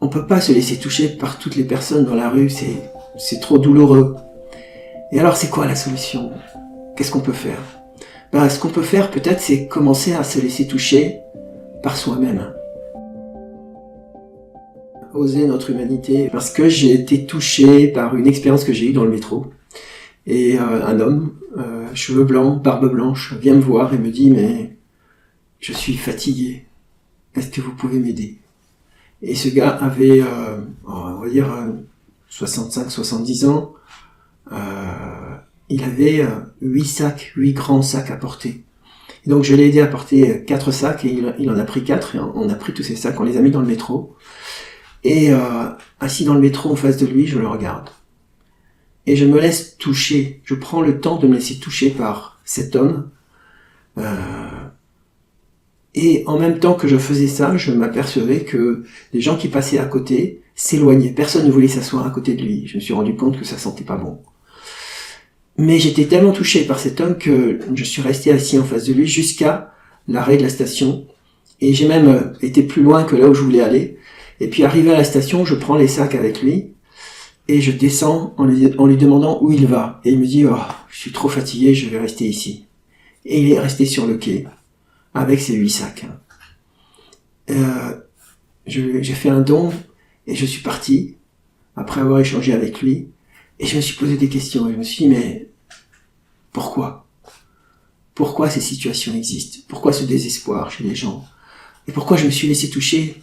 on peut pas se laisser toucher par toutes les personnes dans la rue, c'est trop douloureux. Et alors c'est quoi la solution? Qu'est-ce qu'on peut faire? Ce qu'on peut faire peut-être, c'est commencer à se laisser toucher par soi-même. Oser notre humanité, parce que j'ai été touché par une expérience que j'ai eue dans le métro. Et un homme, cheveux blancs, barbe blanche, vient me voir et me dit « Mais je suis fatigué, est-ce que vous pouvez m'aider ?» Et ce gars avait, on va dire, 65-70 ans. Il avait 8 grands sacs à porter. Et donc je l'ai aidé à porter 4 sacs, et il en a pris 4, et on a pris tous ces sacs, on les a mis dans le métro. Et assis dans le métro en face de lui, je le regarde. Et je me laisse toucher, je prends le temps de me laisser toucher par cet homme. Et en même temps que je faisais ça, je m'apercevais que les gens qui passaient à côté s'éloignaient. Personne ne voulait s'asseoir à côté de lui. Je me suis rendu compte que ça sentait pas bon. Mais j'étais tellement touché par cet homme que je suis resté assis en face de lui jusqu'à l'arrêt de la station. Et j'ai même été plus loin que là où je voulais aller. Et puis arrivé à la station, je prends les sacs avec lui et je descends en lui demandant où il va. Et il me dit « Oh, je suis trop fatigué, je vais rester ici. » Et il est resté sur le quai avec ses 8 sacs. J'ai fait un don et je suis parti après avoir échangé avec lui. Et je me suis posé des questions. Et je me suis dit, mais pourquoi? Pourquoi ces situations existent? Pourquoi ce désespoir chez les gens? Et pourquoi je me suis laissé toucher?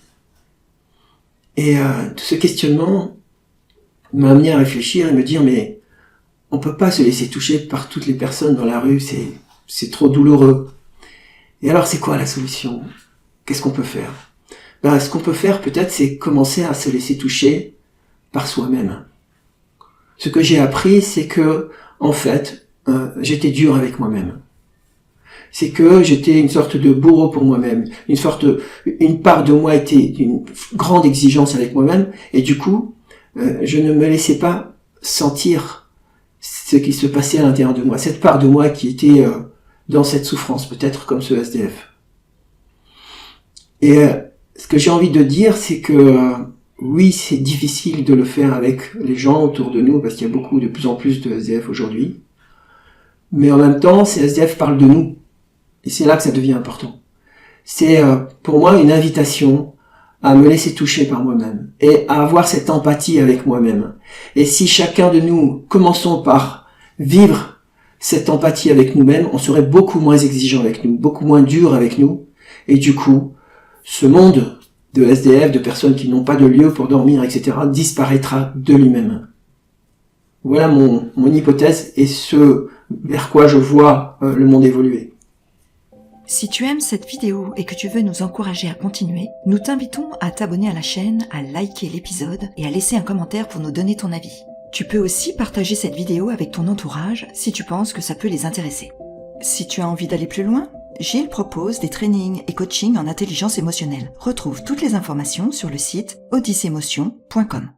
Et tout ce questionnement m'a amené à réfléchir et me dire, mais on peut pas se laisser toucher par toutes les personnes dans la rue, c'est trop douloureux. Et alors c'est quoi la solution? Qu'est-ce qu'on peut faire? Ce qu'on peut faire peut-être, c'est commencer à se laisser toucher par soi-même. Ce que j'ai appris, c'est que, en fait, j'étais dur avec moi-même. C'est que j'étais une sorte de bourreau pour moi-même. Une part de moi était d'une grande exigence avec moi-même, et du coup, je ne me laissais pas sentir ce qui se passait à l'intérieur de moi. Cette part de moi qui était dans cette souffrance, peut-être comme ce SDF. Et ce que j'ai envie de dire, c'est que oui, c'est difficile de le faire avec les gens autour de nous, parce qu'il y a de plus en plus de SDF aujourd'hui. Mais en même temps, ces SDF parlent de nous. Et c'est là que ça devient important. C'est pour moi une invitation à me laisser toucher par moi-même et à avoir cette empathie avec moi-même. Et si chacun de nous commençons par vivre cette empathie avec nous-mêmes, on serait beaucoup moins exigeant avec nous, beaucoup moins dur avec nous. Et du coup, ce monde de SDF, de personnes qui n'ont pas de lieu pour dormir, etc., disparaîtra de lui-même. Voilà mon hypothèse et ce vers quoi je vois le monde évoluer. Si tu aimes cette vidéo et que tu veux nous encourager à continuer, nous t'invitons à t'abonner à la chaîne, à liker l'épisode et à laisser un commentaire pour nous donner ton avis. Tu peux aussi partager cette vidéo avec ton entourage si tu penses que ça peut les intéresser. Si tu as envie d'aller plus loin, Gilles propose des trainings et coachings en intelligence émotionnelle. Retrouve toutes les informations sur le site odysemotion.com.